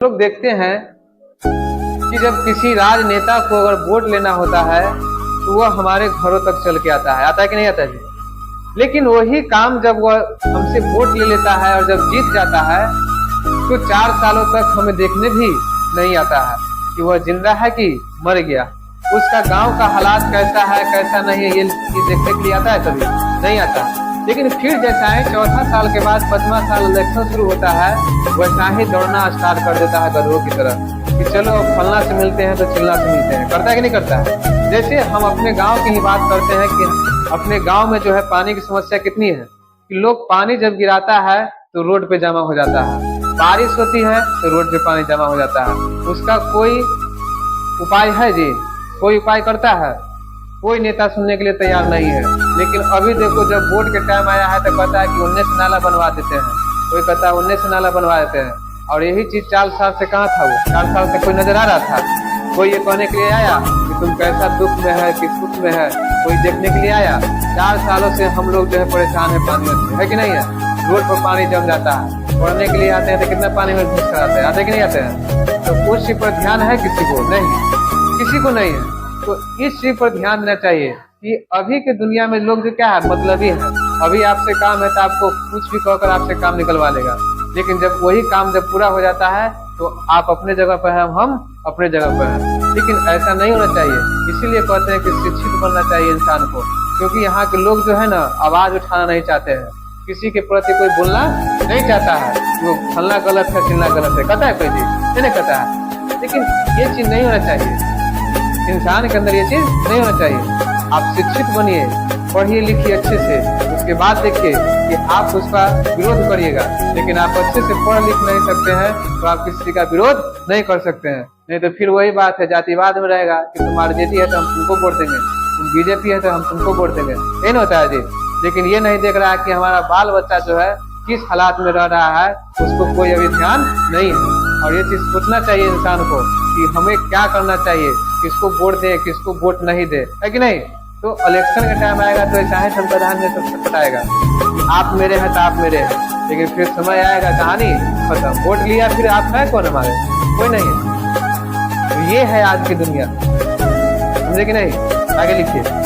लोग देखते हैं कि जब किसी राजनेता को अगर वोट लेना होता है तो वह हमारे घरों तक चल के आता है कि नहीं आता जी। लेकिन वही काम जब वह हमसे वोट ले लेता है और जब जीत जाता है तो 4 सालों तक हमें देखने भी नहीं आता है कि वह जिंदा है कि मर गया। उसका गांव का हालात कैसा है कैसा नहीं है ये देखने के लिए आता है, कभी नहीं आता। लेकिन फिर जैसा है 4था साल के बाद 5वां साल इलेक्शन शुरू होता है वैसा ही दौड़ना स्टार्ट कर देता है गधों की तरह कि चलो फलना से मिलते हैं तो चिल्ला से मिलते हैं। करता है कि नहीं करता है। जैसे हम अपने गांव की ही बात करते हैं कि अपने गांव में जो है पानी की समस्या कितनी है कि लोग पानी जब गिराता है तो रोड पे जमा हो जाता है, बारिश होती है तो रोड पे पानी जमा हो जाता है। उसका कोई उपाय है जी? कोई उपाय करता है? कोई नेता सुनने के लिए तैयार नहीं है। लेकिन अभी देखो जब वोट के टाइम आया है तो कहता है कि 19 नाला बनवा देते हैं, कोई कहता है 19 नाला बनवा देते हैं। और यही चीज 4 साल से कहाँ था? वो 4 साल से कोई नजर आ रहा था? कोई ये कहने के लिए आया कि तुम कैसा दुख में है कि सुख में है? कोई देखने के लिए आया? 4 सालों से हम लोग जो है परेशान है पानी से, है कि नहीं है? रोड पर पानी जम जाता है, पढ़ने के लिए आते हैं तो कितना पानी में घुस कर आते हैं कि नहीं आते हैं? तो उस चीज पर ध्यान है किसी को? नहीं, किसी को नहीं है। तो इस चीज पर ध्यान देना चाहिए कि अभी के दुनिया में लोग जो क्या है मतलबी है। अभी आपसे काम है तो आपको कुछ भी कहकर आपसे काम निकलवा लेगा, लेकिन जब वही काम जब पूरा हो जाता है तो आप अपने जगह पर हैं, हम अपने जगह पर हैं। लेकिन ऐसा नहीं होना चाहिए। इसीलिए कहते हैं कि शिक्षित बनना चाहिए इंसान को, क्योंकि यहाँ के लोग जो है ना आवाज उठाना नहीं चाहते हैं, किसी के प्रति कोई बोलना नहीं चाहता है। वो फलना गलत है चिल्ला गलत है कहता है कोई चीज नहीं कहता है। लेकिन ये चीज नहीं होना चाहिए, इंसान के अंदर ये चीज नहीं होना चाहिए। आप शिक्षित बनिए, पढ़िए लिखिए अच्छे से, उसके बाद देखिए कि आप उसका विरोध करिएगा। लेकिन आप अच्छे से पढ़ लिख नहीं सकते हैं तो आप किसी का विरोध नहीं कर सकते हैं। नहीं तो फिर वही बात है, जातिवाद में रहेगा कि तुम आरजेडी है तो हम तुमको वोट देंगे, तुम बीजेपी है तो हम तुमको वोट देंगे, ये नहीं होता है जी। लेकिन ये नहीं देख रहा है कि हमारा बाल बच्चा जो है किस हालात में रह रहा है, उसको कोई अभी ध्यान नहीं है। और ये चीज सोचना चाहिए इंसान को कि हमें क्या करना चाहिए, किसको वोट दे किसको वोट नहीं दे, है कि नहीं। तो इलेक्शन का टाइम आएगा तो ऐसा है संविधान में सब बताएगा कि आप मेरे हैं तो आप मेरे हैं, लेकिन फिर समय आएगा कहानी खत्म। वोट लिया फिर आप है कौन? हमारे कोई नहीं है। तो ये है आज की दुनिया, समझे कि नहीं? आगे लिखिए।